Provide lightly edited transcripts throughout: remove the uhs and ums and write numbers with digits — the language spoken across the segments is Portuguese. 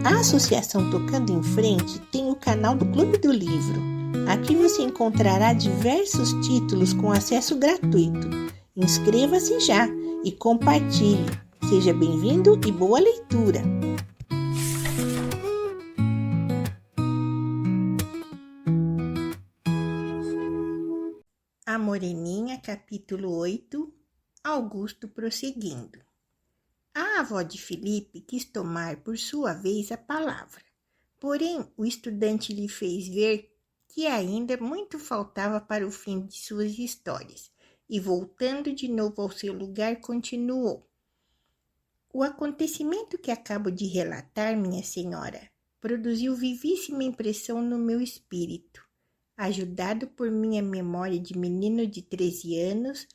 A Associação Tocando em Frente tem o canal do Clube do Livro. Aqui você encontrará diversos títulos com acesso gratuito. Inscreva-se já e compartilhe. Seja bem-vindo e boa leitura! A Moreninha, capítulo 8, Augusto prosseguindo. A avó de Felipe quis tomar por sua vez a palavra, porém o estudante lhe fez ver que ainda muito faltava para o fim de suas histórias, e voltando de novo ao seu lugar, continuou. O acontecimento que acabo de relatar, minha senhora, produziu vivíssima impressão no meu espírito. Ajudado por minha memória de menino de 13 anos,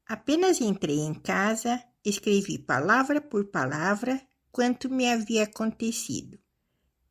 apenas entrei em casa, escrevi palavra por palavra quanto me havia acontecido.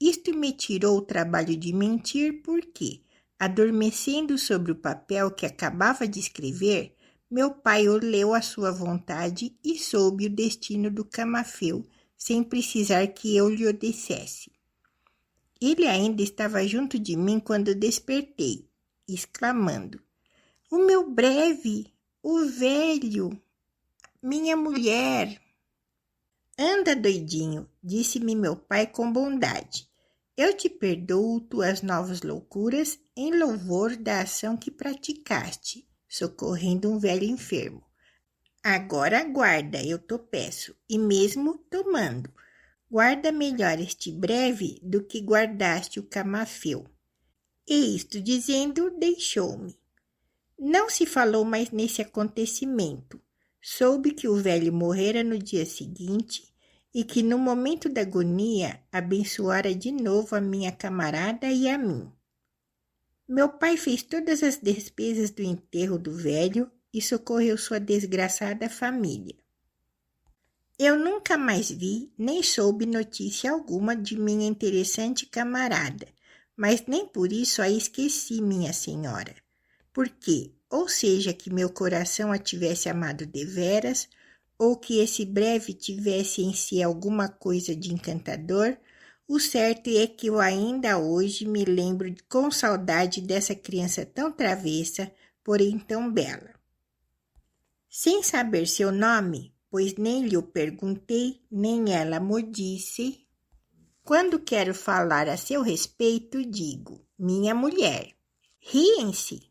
Isto me tirou o trabalho de mentir porque, adormecendo sobre o papel que acabava de escrever, meu pai o leu à sua vontade e soube o destino do Camafeu, sem precisar que eu lhe o dissesse. Ele ainda estava junto de mim quando despertei, exclamando: "O meu breve, o velho, minha mulher!" "Anda, doidinho", disse-me meu pai com bondade. "Eu te perdoo tuas novas loucuras em louvor da ação que praticaste, socorrendo um velho enfermo. Agora guarda, eu te peço, e mesmo tomando, guarda melhor este breve do que guardaste o Camafeu." E isto dizendo, deixou-me. Não se falou mais nesse acontecimento. Soube que o velho morrera no dia seguinte e que no momento da agonia abençoara de novo a minha camarada e a mim. Meu pai fez todas as despesas do enterro do velho e socorreu sua desgraçada família. Eu nunca mais vi nem soube notícia alguma de minha interessante camarada, mas nem por isso a esqueci, minha senhora. Porque, ou seja, que meu coração a tivesse amado deveras, ou que esse breve tivesse em si alguma coisa de encantador, o certo é que eu ainda hoje me lembro com saudade dessa criança tão travessa, porém tão bela. Sem saber seu nome, pois nem lhe o perguntei, nem ela mo disse, quando quero falar a seu respeito, digo, minha mulher. Riem-se.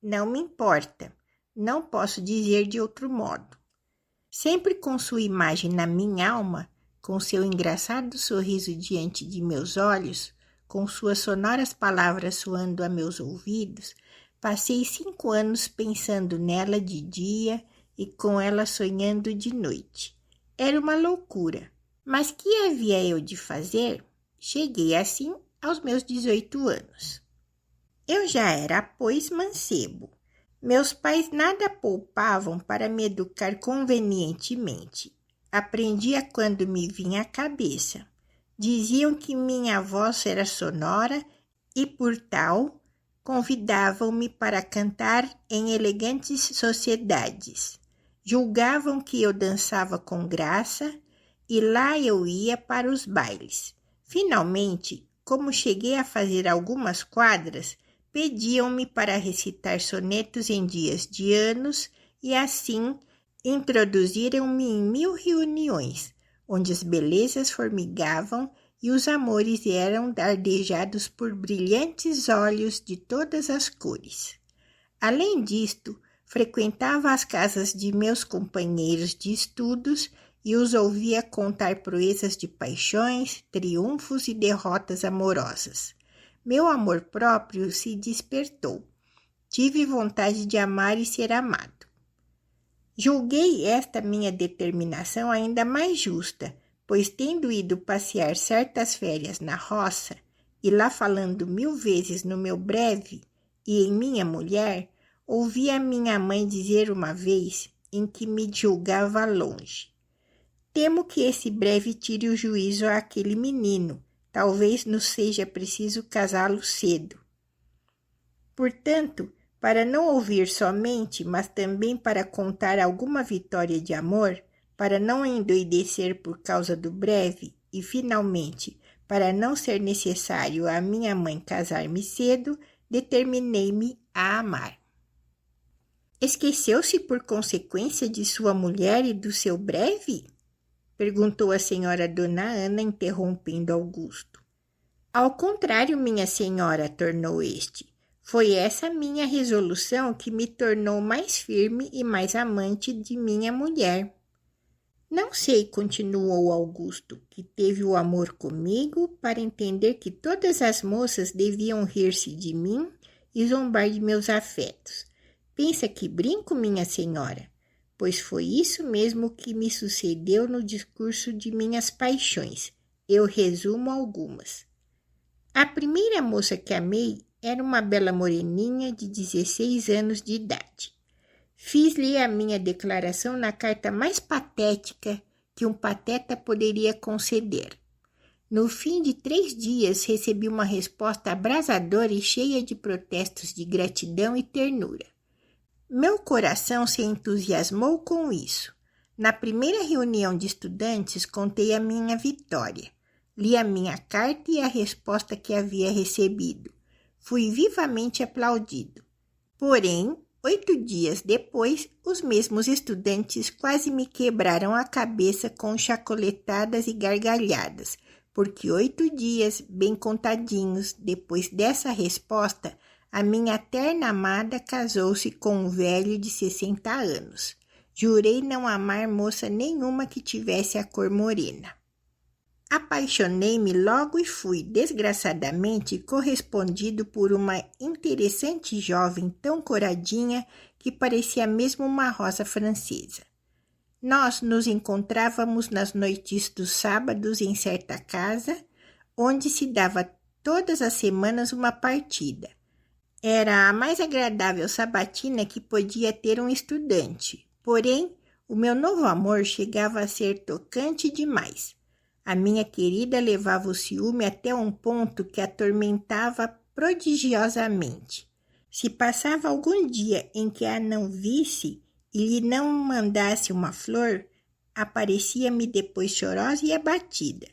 Não me importa, não posso dizer de outro modo. Sempre com sua imagem na minha alma, com seu engraçado sorriso diante de meus olhos, com suas sonoras palavras soando a meus ouvidos, passei 5 anos pensando nela de dia e com ela sonhando de noite. Era uma loucura, mas que havia eu de fazer? Cheguei assim aos meus 18 anos. Eu já era, pois, mancebo. Meus pais nada poupavam para me educar convenientemente. Aprendia quando me vinha à cabeça. Diziam que minha voz era sonora e, por tal, convidavam-me para cantar em elegantes sociedades. Julgavam que eu dançava com graça e lá eu ia para os bailes. Finalmente, como cheguei a fazer algumas quadras, pediam-me para recitar sonetos em dias de anos e assim introduziram-me em 1000 reuniões, onde as belezas formigavam e os amores eram dardejados por brilhantes olhos de todas as cores. Além disto, frequentava as casas de meus companheiros de estudos e os ouvia contar proezas de paixões, triunfos e derrotas amorosas. Meu amor próprio se despertou. Tive vontade de amar e ser amado. Julguei esta minha determinação ainda mais justa, pois tendo ido passear certas férias na roça, e lá falando 1000 vezes no meu breve e em minha mulher, ouvi a minha mãe dizer uma vez em que me julgava longe: "Temo que esse breve tire o juízo àquele menino. Talvez nos seja preciso casá-lo cedo." Portanto, para não ouvir somente, mas também para contar alguma vitória de amor, para não endoidecer por causa do breve e, finalmente, Para não ser necessário a minha mãe casar-me cedo, determinei-me a amar. Esqueceu-se por consequência de sua mulher e do seu breve? Perguntou a senhora Dona Ana, interrompendo Augusto. Ao contrário, minha senhora, tornou este. Foi essa minha resolução que me tornou mais firme e mais amante de minha mulher. Não sei, continuou Augusto, que teve o amor comigo para entender que todas as moças deviam rir-se de mim e zombar de meus afetos. Pensa que brinco, minha senhora? Pois foi isso mesmo que me sucedeu no discurso de minhas paixões. Eu resumo algumas. A primeira moça que amei era uma bela moreninha de 16 anos de idade. Fiz-lhe a minha declaração na carta mais patética que um pateta poderia conceder. No fim de 3 dias, recebi uma resposta abrasadora e cheia de protestos de gratidão e ternura. Meu coração se entusiasmou com isso. Na primeira reunião de estudantes, contei a minha vitória. Li a minha carta e a resposta que havia recebido. Fui vivamente aplaudido. Porém, 8 dias depois, os mesmos estudantes quase me quebraram a cabeça com chacoletadas e gargalhadas, porque 8 dias, bem contadinhos, depois dessa resposta, a minha terna amada casou-se com um velho de 60 anos. Jurei não amar moça nenhuma que tivesse a cor morena. Apaixonei-me logo e fui, desgraçadamente, correspondido por uma interessante jovem tão coradinha que parecia mesmo uma rosa francesa. Nós nos encontrávamos nas noites dos sábados em certa casa, onde se dava todas as semanas uma partida. Era a mais agradável sabatina que podia ter um estudante, porém, o meu novo amor chegava a ser tocante demais. A minha querida levava o ciúme até um ponto que atormentava prodigiosamente. Se passava algum dia em que a não visse e lhe não mandasse uma flor, aparecia-me depois chorosa e abatida.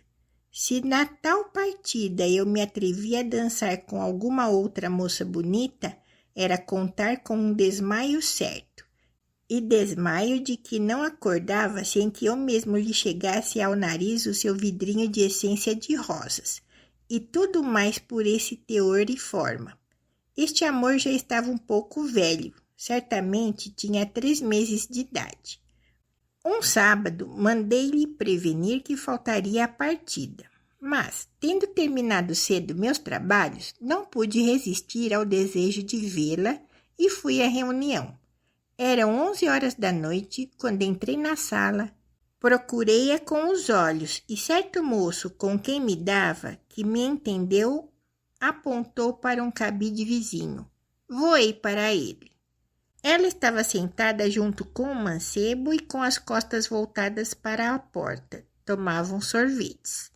Se na tal partida eu me atrevia a dançar com alguma outra moça bonita, era contar com um desmaio certo. E desmaio de que não acordava sem que eu mesmo lhe chegasse ao nariz o seu vidrinho de essência de rosas, e tudo mais por esse teor e forma. Este amor já estava um pouco velho, certamente tinha 3 meses de idade. Um sábado, mandei-lhe prevenir que faltaria a partida, mas, tendo terminado cedo meus trabalhos, não pude resistir ao desejo de vê-la e fui à reunião. Eram 11 horas da noite, quando entrei na sala. Procurei-a com os olhos e certo moço com quem me dava, que me entendeu, apontou para um cabide vizinho. Voei para ele. Ela estava sentada junto com o mancebo e com as costas voltadas para a porta. Tomavam sorvetes.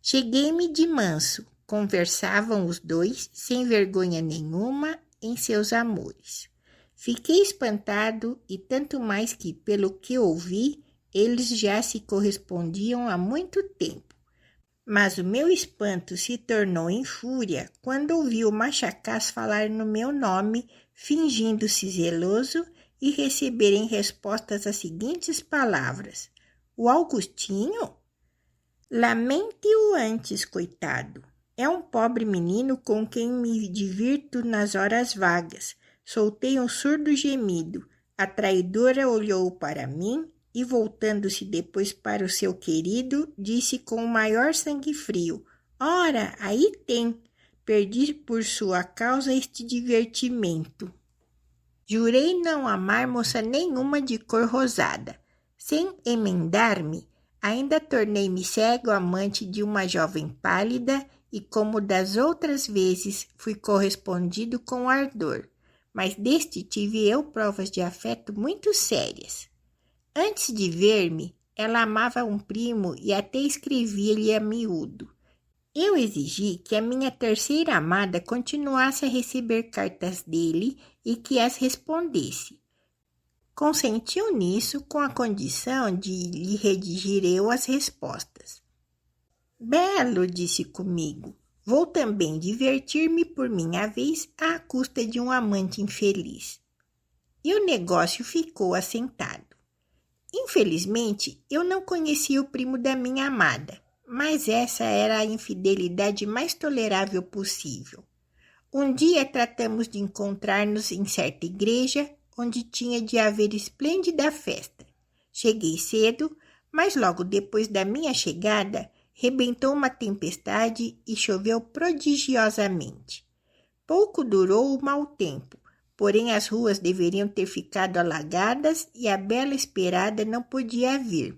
Cheguei-me de manso. Conversavam os dois, sem vergonha nenhuma, em seus amores. Fiquei espantado e tanto mais que, pelo que ouvi, eles já se correspondiam há muito tempo. Mas o meu espanto se tornou em fúria quando ouvi o Machacás falar no meu nome, fingindo-se zeloso e receber em respostas as seguintes palavras. O Augustinho? Lamente-o antes, coitado. É um pobre menino com quem me divirto nas horas vagas. Soltei um surdo gemido. A traidora olhou para mim e, voltando-se depois para o seu querido, disse com o maior sangue frio: Ora, aí tem! Perdi por sua causa este divertimento. Jurei não amar moça nenhuma de cor rosada. Sem emendar-me, ainda tornei-me cego amante de uma jovem pálida e, como das outras vezes, fui correspondido com ardor. Mas deste tive eu provas de afeto muito sérias. Antes de ver-me, ela amava um primo e até escrevia-lhe a miúdo. Eu exigi que a minha terceira amada continuasse a receber cartas dele e que as respondesse. Consentiu nisso com a condição de lhe redigir eu as respostas. Belo, disse comigo. Vou também divertir-me por minha vez à custa de um amante infeliz. E o negócio ficou assentado. Infelizmente, eu não conhecia o primo da minha amada, mas essa era a infidelidade mais tolerável possível. Um dia tratamos de encontrar-nos em certa igreja, onde tinha de haver esplêndida festa. Cheguei cedo, mas logo depois da minha chegada, rebentou uma tempestade e choveu prodigiosamente. Pouco durou o mau tempo, porém as ruas deveriam ter ficado alagadas e a bela esperada não podia vir.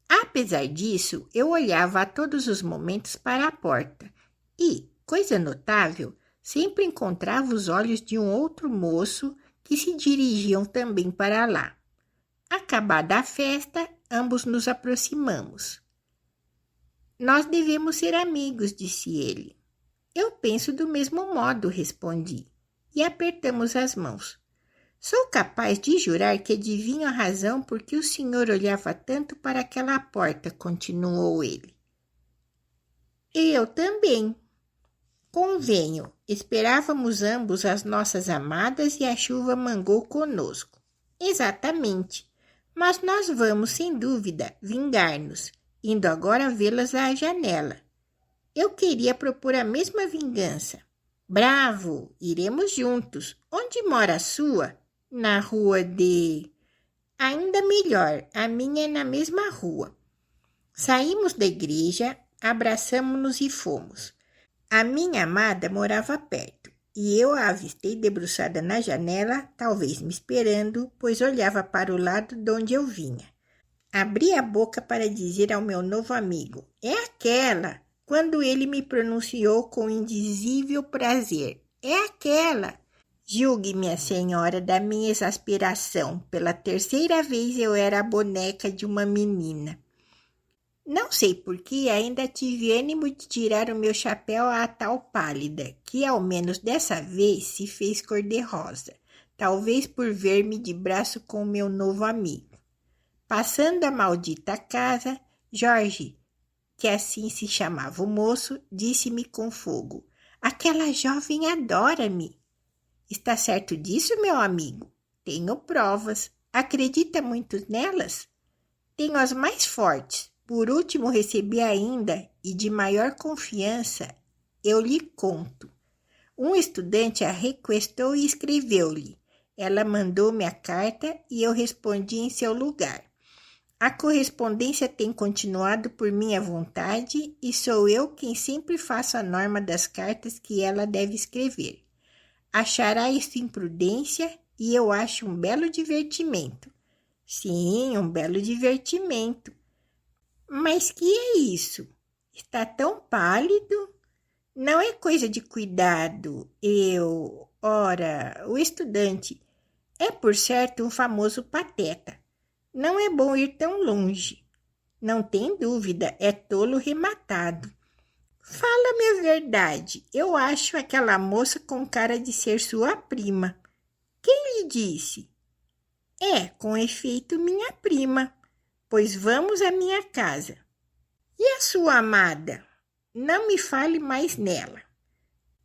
Apesar disso, eu olhava a todos os momentos para a porta e, coisa notável, sempre encontrava os olhos de um outro moço que se dirigiam também para lá. Acabada a festa, ambos nos aproximamos. Nós devemos ser amigos, disse ele. Eu penso do mesmo modo, respondi, e apertamos as mãos. Sou capaz de jurar que adivinho a razão por que o senhor olhava tanto para aquela porta, continuou ele. Eu também. Convenho, esperávamos ambos as nossas amadas e a chuva mangou conosco. Exatamente, mas nós vamos, sem dúvida, vingar-nos, indo agora vê-las à janela. Eu queria propor a mesma vingança. Bravo, iremos juntos. Onde mora a sua? Na rua de... Ainda melhor, a minha é na mesma rua. Saímos da igreja, abraçamo-nos e fomos. A minha amada morava perto, e eu a avistei debruçada na janela, talvez me esperando, pois olhava para o lado de onde eu vinha. Abri a boca para dizer ao meu novo amigo, é aquela, quando ele me pronunciou com indizível prazer, é aquela. Julgue, minha senhora, da minha exasperação, pela terceira vez eu era a boneca de uma menina. Não sei por que ainda tive ânimo de tirar o meu chapéu à tal pálida, que ao menos dessa vez se fez cor-de-rosa, talvez por ver-me de braço com o meu novo amigo. Passando a maldita casa, Jorge, que assim se chamava o moço, disse-me com fogo, aquela jovem adora-me. Está certo disso, meu amigo? Tenho provas. Acredita muito nelas? Tenho as mais fortes. Por último, recebi ainda, e de maior confiança, eu lhe conto. Um estudante a requestou e escreveu-lhe. Ela mandou-me a carta e eu respondi em seu lugar. A correspondência tem continuado por minha vontade e sou eu quem sempre faço a norma das cartas que ela deve escrever. Achará isso imprudência e eu acho um belo divertimento. Sim, um belo divertimento. Mas que é isso? Está tão pálido? Não é coisa de cuidado. Ora, o estudante é, por certo, um famoso pateta. Não é bom ir tão longe. Não tem dúvida, é tolo rematado. Fala-me a verdade, eu acho aquela moça com cara de ser sua prima. Quem lhe disse? É, com efeito, minha prima, pois vamos à minha casa. E a sua amada? Não me fale mais nela.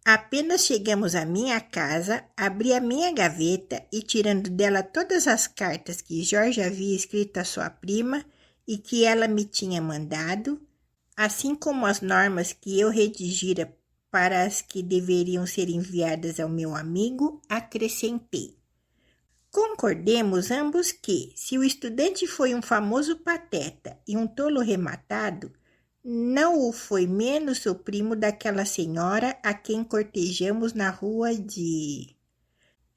Apenas chegamos à minha casa, abri a minha gaveta e, tirando dela todas as cartas que Jorge havia escrito à sua prima e que ela me tinha mandado, assim como as normas que eu redigira para as que deveriam ser enviadas ao meu amigo, acrescentei. Concordemos ambos que, se o estudante foi um famoso pateta e um tolo rematado, não o foi menos o primo daquela senhora a quem cortejamos na rua de...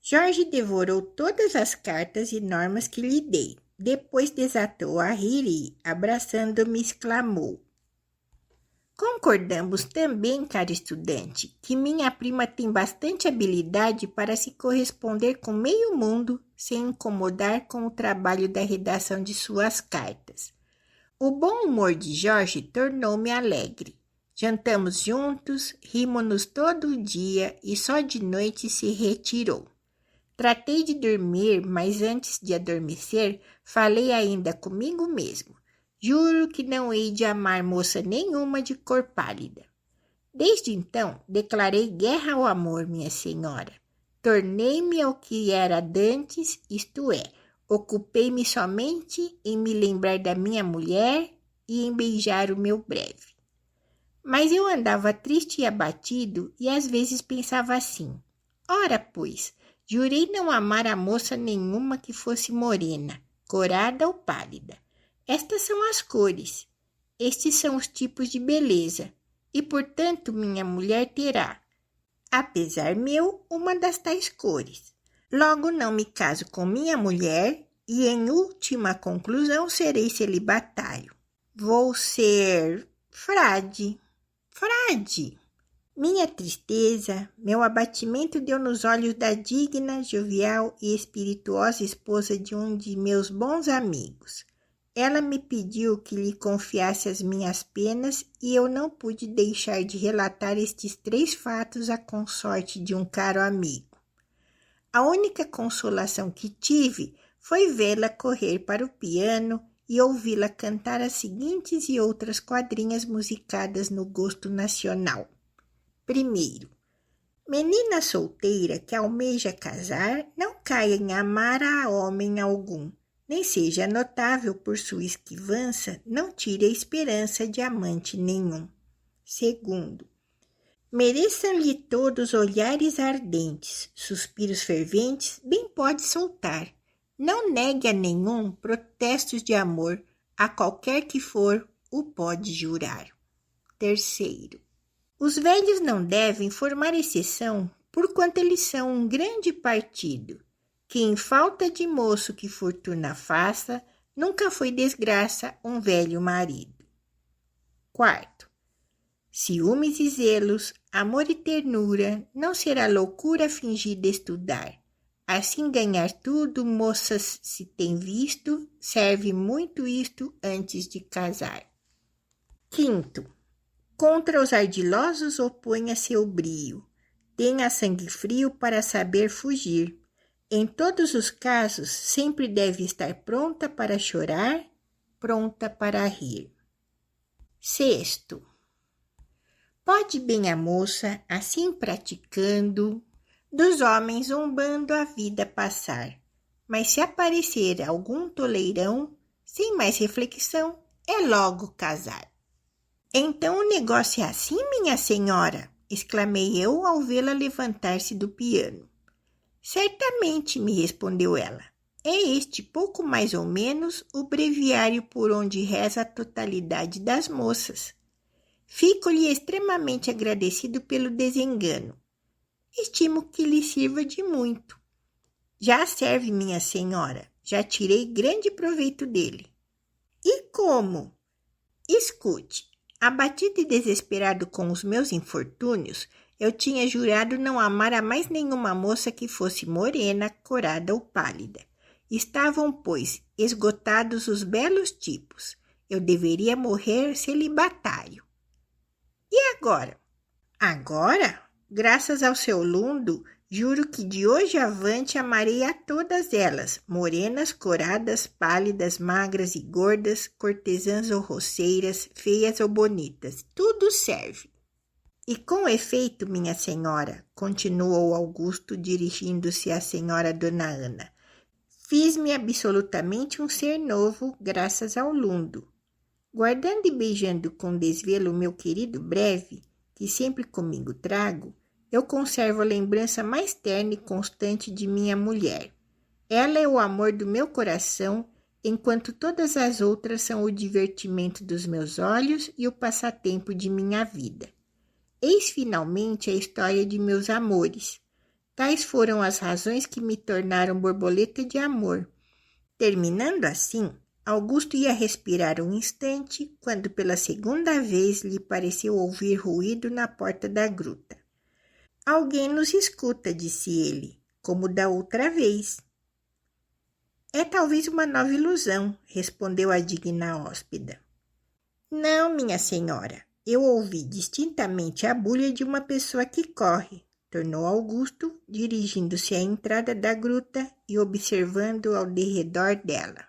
Jorge devorou todas as cartas e normas que lhe dei. Depois desatou a rir e, abraçando-me, exclamou. Concordamos também, caro estudante, que minha prima tem bastante habilidade para se corresponder com meio mundo sem incomodar com o trabalho da redação de suas cartas. O bom humor de Jorge tornou-me alegre. Jantamos juntos, rimos-nos todo o dia e só de noite se retirou. Tratei de dormir, mas antes de adormecer, falei ainda comigo mesmo. Juro que não hei de amar moça nenhuma de cor pálida. Desde então, declarei guerra ao amor, minha senhora. Tornei-me ao que era dantes, isto é, ocupei-me somente em me lembrar da minha mulher e em beijar o meu breve. Mas eu andava triste e abatido e às vezes pensava assim: ora, pois, jurei não amar a moça nenhuma que fosse morena, corada ou pálida. Estas são as cores, estes são os tipos de beleza, e portanto minha mulher terá, apesar meu, uma das tais cores. Logo não me caso com minha mulher e em última conclusão serei celibatário. Vou ser frade. Minha tristeza, meu abatimento deu nos olhos da digna, jovial e espirituosa esposa de um de meus bons amigos. Ela me pediu que lhe confiasse as minhas penas e eu não pude deixar de relatar estes 3 fatos à consorte de um caro amigo. A única consolação que tive foi vê-la correr para o piano e ouvi-la cantar as seguintes e outras quadrinhas musicadas no gosto nacional. Primeiro, menina solteira que almeja casar, não caia em amar a homem algum, nem seja notável por sua esquivança, não tire a esperança de amante nenhum. Segundo, mereçam-lhe todos olhares ardentes, suspiros ferventes, bem pode soltar. Não negue a nenhum protestos de amor, a qualquer que for, o pode jurar. Terceiro, os velhos não devem formar exceção, porquanto eles são um grande partido, que em falta de moço que fortuna faça, nunca foi desgraça um velho marido. Quarto, ciúmes e zelos, amor e ternura, não será loucura fingida estudar. Assim ganhar tudo, moças, se tem visto, serve muito isto antes de casar. Quinto, contra os ardilosos oponha seu brio, tenha sangue frio para saber fugir. Em todos os casos, sempre deve estar pronta para chorar, pronta para rir. Sexto, pode bem a moça, assim praticando, dos homens zombando a vida passar. Mas se aparecer algum toleirão, sem mais reflexão, é logo casar. Então o negócio é assim, minha senhora? Exclamei eu ao vê-la levantar-se do piano. Certamente, me respondeu ela. É este, pouco mais ou menos, o breviário por onde reza a totalidade das moças. Fico-lhe extremamente agradecido pelo desengano. Estimo que lhe sirva de muito. Já serve, minha senhora. Já tirei grande proveito dele. E como? Escute. Abatido e desesperado com os meus infortúnios, eu tinha jurado não amar a mais nenhuma moça que fosse morena, corada ou pálida. Estavam, pois, esgotados os belos tipos. Eu deveria morrer celibatário. E agora? Agora, graças ao seu lundo, juro que de hoje avante amarei a todas elas, morenas, coradas, pálidas, magras e gordas, cortesãs ou roceiras, feias ou bonitas, tudo serve. E com efeito, minha senhora, continuou Augusto dirigindo-se à senhora Dona Ana, fiz-me absolutamente um ser novo, graças ao lundo. Guardando e beijando com desvelo o meu querido breve, que sempre comigo trago, eu conservo a lembrança mais terna e constante de minha mulher. Ela é o amor do meu coração, enquanto todas as outras são o divertimento dos meus olhos e o passatempo de minha vida. Eis finalmente a história de meus amores. Tais foram as razões que me tornaram borboleta de amor. Terminando assim, Augusto ia respirar um instante, quando pela segunda vez lhe pareceu ouvir ruído na porta da gruta. Alguém nos escuta, disse ele, como da outra vez. É talvez uma nova ilusão, respondeu a digna hóspeda. Não, minha senhora, eu ouvi distintamente a bulha de uma pessoa que corre, tornou Augusto, dirigindo-se à entrada da gruta e observando ao derredor dela.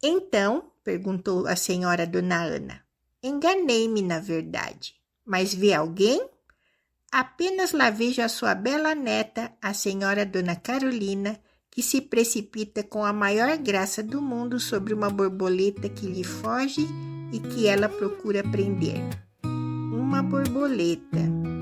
Então, perguntou a senhora Dona Ana. Enganei-me, na verdade. Mas vê alguém? Apenas lá vejo a sua bela neta, a senhora Dona Carolina, que se precipita com a maior graça do mundo sobre uma borboleta que lhe foge e que ela procura prender. Uma borboleta.